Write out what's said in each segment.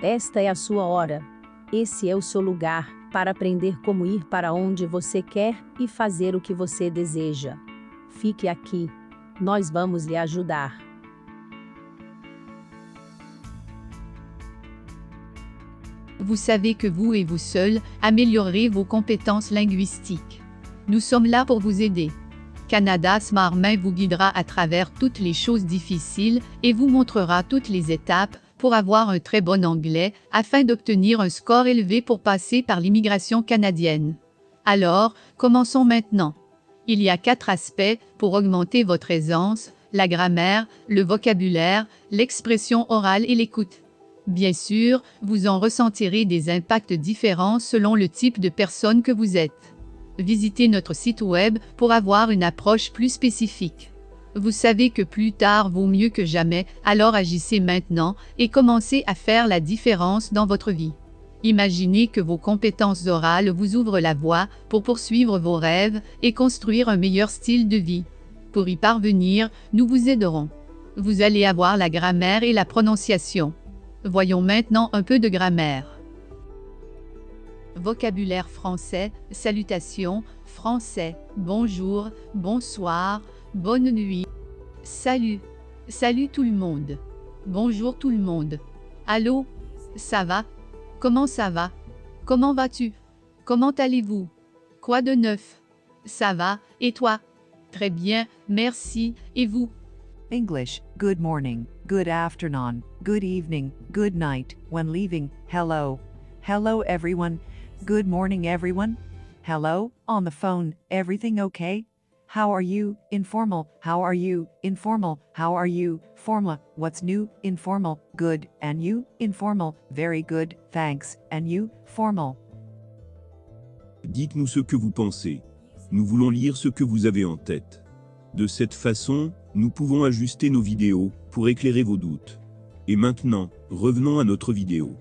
Esta é a sua hora. Esse é o seu lugar para aprender como ir para onde você quer e fazer o que você deseja. Fique aqui. Nós vamos lhe ajudar. Vous savez que vous et vous seul améliorerez vos compétences linguistiques. Nous sommes là pour vous aider. Canada Smart Main vous guidera à travers toutes les choses difficiles et vous montrera toutes les étapes pour avoir un très bon anglais afin d'obtenir un score élevé pour passer par l'immigration canadienne. Alors, commençons maintenant. Il y a 4 aspects pour augmenter votre aisance: la grammaire, le vocabulaire, l'expression orale et l'écoute. Bien sûr, vous en ressentirez des impacts différents selon le type de personne que vous êtes. Visitez notre site web pour avoir une approche plus spécifique. Vous savez que plus tard vaut mieux que jamais, alors agissez maintenant et commencez à faire la différence dans votre vie. Imaginez que vos compétences orales vous ouvrent la voie pour poursuivre vos rêves et construire un meilleur style de vie. Pour y parvenir, nous vous aiderons. Vous allez avoir la grammaire et la prononciation. Voyons maintenant un peu de grammaire. Vocabulaire français, salutations, français, bonjour, bonsoir, bonne nuit. Salut, salut tout le monde. Bonjour tout le monde. Allô, ça va? Comment ça va? Comment vas-tu? Comment allez-vous? Quoi de neuf? Ça va, et toi? Très bien, merci, et vous? English, good morning, good afternoon, good evening, good night, when leaving, hello. Hello everyone, good morning everyone. Hello, on the phone, everything okay? How are you? Informal, how are you? Informal, how are you? Formal, what's new? Informal, good, and you? Informal, very good, thanks, and you? Formal. Dites-nous ce que vous pensez. Nous voulons lire ce que vous avez en tête. De cette façon, nous pouvons ajuster nos vidéos pour éclairer vos doutes. Et maintenant, revenons à notre vidéo.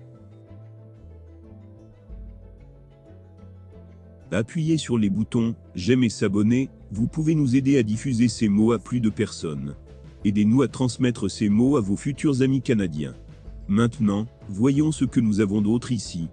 Appuyez sur les boutons « J'aime » et « S'abonner », vous pouvez nous aider à diffuser ces mots à plus de personnes. Aidez-nous à transmettre ces mots à vos futurs amis canadiens. Maintenant, voyons ce que nous avons d'autre ici.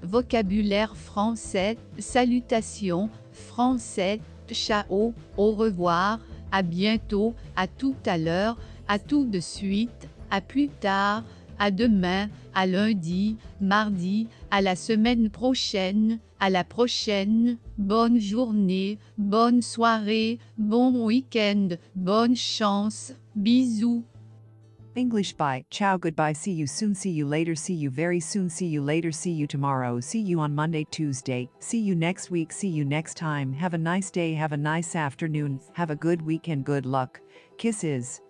Vocabulaire français, salutations, français, ciao, au revoir, à bientôt, à tout à l'heure, à tout de suite, à plus tard, à demain, à lundi, mardi, à la semaine prochaine, à la prochaine, bonne journée, bonne soirée, bon week-end, bonne chance, bisous. English bye, ciao, goodbye, see you soon, see you later, see you very soon, see you later, see you tomorrow, see you on Monday, Tuesday, see you next week, see you next time, have a nice day, have a nice afternoon, have a good weekend, good luck. Kisses.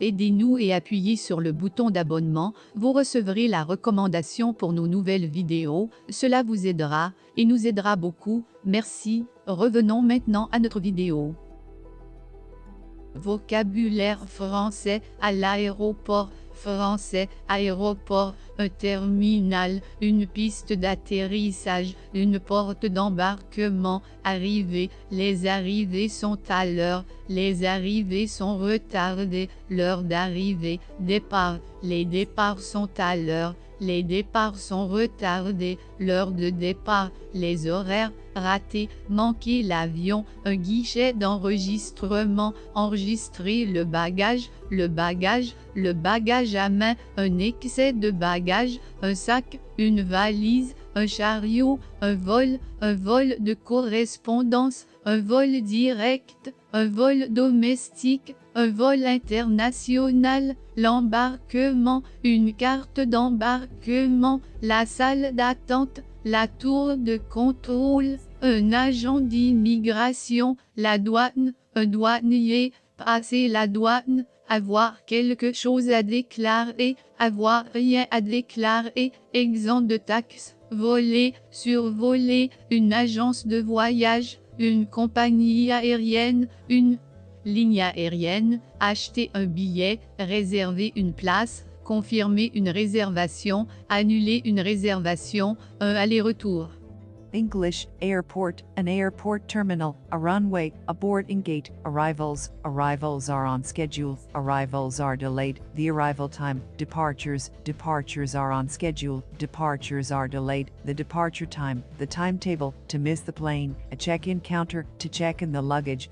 Aidez-nous et appuyez sur le bouton d'abonnement, vous recevrez la recommandation pour nos nouvelles vidéos, cela vous aidera et nous aidera beaucoup, merci. Revenons maintenant à notre vidéo. Vocabulaire français à l'aéroport, français, aéroport, un terminal, une piste d'atterrissage, une porte d'embarquement, arrivée, les arrivées sont à l'heure, les arrivées sont retardées, l'heure d'arrivée, départ, les départs sont à l'heure, les départs sont retardés, l'heure de départ, les horaires ratés, manquer l'avion, un guichet d'enregistrement, enregistrer le bagage, le bagage à main, un excès de bagages, un sac, une valise, un chariot, un vol de correspondance, un vol direct, un vol domestique, un vol international, l'embarquement, une carte d'embarquement, la salle d'attente, la tour de contrôle, un agent d'immigration, la douane, un douanier, passer la douane, avoir quelque chose à déclarer, avoir rien à déclarer, exempt de taxes, voler, survoler, une agence de voyage, une compagnie aérienne, une ligne aérienne, acheter un billet, réserver une place, confirmer une réservation, annuler une réservation, un aller-retour. English, airport, an airport terminal, a runway, a boarding gate, arrivals. Arrivals are on schedule, arrivals are delayed, the arrival time, departures. Departures are on schedule, departures are delayed, the departure time, the timetable, to miss the plane, a check-in counter, to check in the luggage,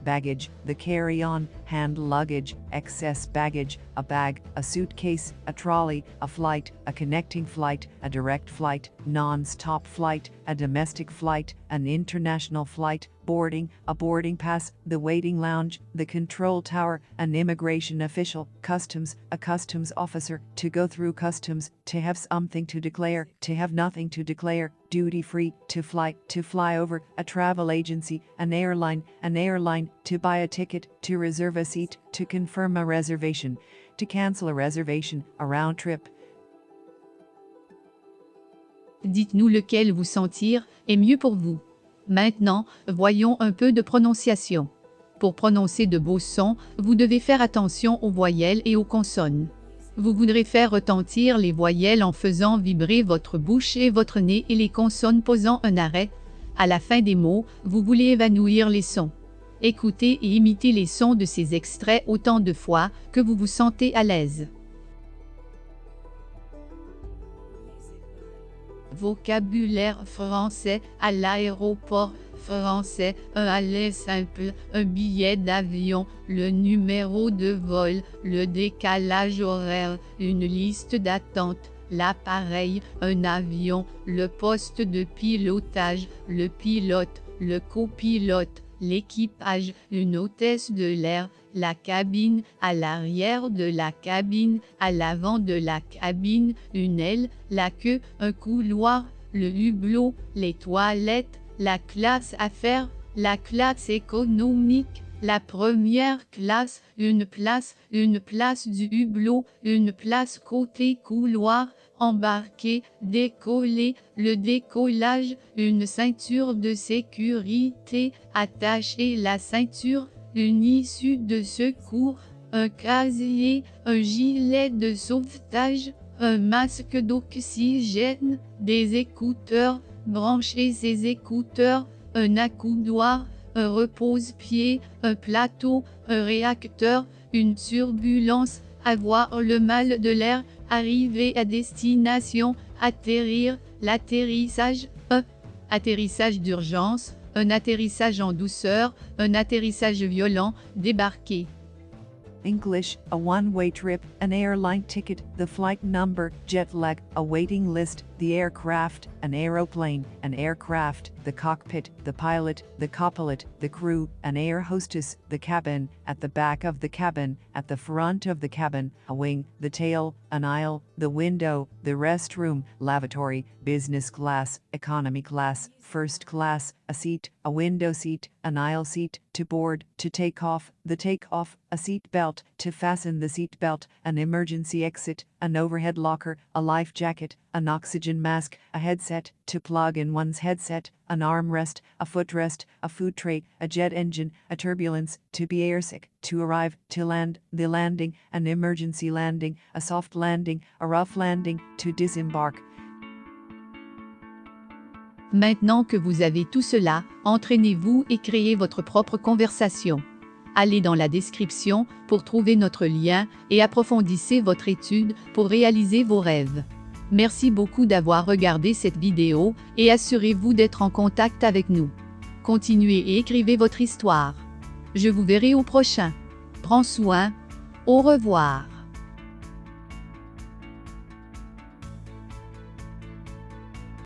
baggage, the carry-on, hand luggage, excess baggage, a bag, a suitcase, a trolley, a flight, a connecting flight, a direct flight, non-stop flight, a domestic flight, an international flight, boarding, a boarding pass, the waiting lounge, the control tower, an immigration official, customs, a customs officer, to go through customs, to have something to declare, to have nothing to declare, duty free, to fly over, a travel agency, an airline, to buy a ticket, to reserve a seat, to confirm a reservation, to cancel a reservation, a round trip. Dites-nous lequel vous sentir est mieux pour vous. Maintenant, voyons un peu de prononciation. Pour prononcer de beaux sons, vous devez faire attention aux voyelles et aux consonnes. Vous voudrez faire retentir les voyelles en faisant vibrer votre bouche et votre nez et les consonnes posant un arrêt. À la fin des mots, vous voulez évanouir les sons. Écoutez et imitez les sons de ces extraits autant de fois que vous vous sentez à l'aise. Vocabulaire français à l'aéroport français, un aller simple, un billet d'avion, le numéro de vol, le décalage horaire, une liste d'attente, l'appareil, un avion, le poste de pilotage, le pilote, le copilote, l'équipage, une hôtesse de l'air, la cabine, à l'arrière de la cabine, à l'avant de la cabine, une aile, la queue, un couloir, le hublot, les toilettes, la classe affaires, la classe économique, la première classe, une place du hublot, une place côté couloir, embarquer, décoller, le décollage, une ceinture de sécurité, attacher la ceinture, une issue de secours, un casier, un gilet de sauvetage, un masque d'oxygène, des écouteurs, brancher ses écouteurs, un accoudoir, un repose-pied, un plateau, un réacteur, une turbulence, avoir le mal de l'air, arriver à destination, atterrir, l'atterrissage, un atterrissage d'urgence, un atterrissage en douceur, un atterrissage violent, débarquer. English, a one-way trip, an airline ticket, the flight number, jet lag, a waiting list, the aircraft, an aeroplane, an aircraft, the cockpit, the pilot, the copilot, the crew, an air hostess, the cabin, at the back of the cabin, at the front of the cabin, a wing, the tail, an aisle, the window, the restroom, lavatory, business class, economy class, first class, a seat, a window seat, an aisle seat, to board, to take off, the take-off, a seat belt, to fasten the seat belt, an emergency exit, an overhead locker, a life jacket, an oxygen mask, a headset, to plug in one's headset, an armrest, a footrest, a food tray, a jet engine, a turbulence, to be airsick, to arrive, to land, the landing, an emergency landing, a soft landing, a rough landing, to disembark. Maintenant que vous avez tout cela, entraînez-vous et créez votre propre conversation. Allez dans la description pour trouver notre lien et approfondissez votre étude pour réaliser vos rêves. Merci beaucoup d'avoir regardé cette vidéo et assurez-vous d'être en contact avec nous. Continuez et écrivez votre histoire. Je vous verrai au prochain. Prends soin. Au revoir.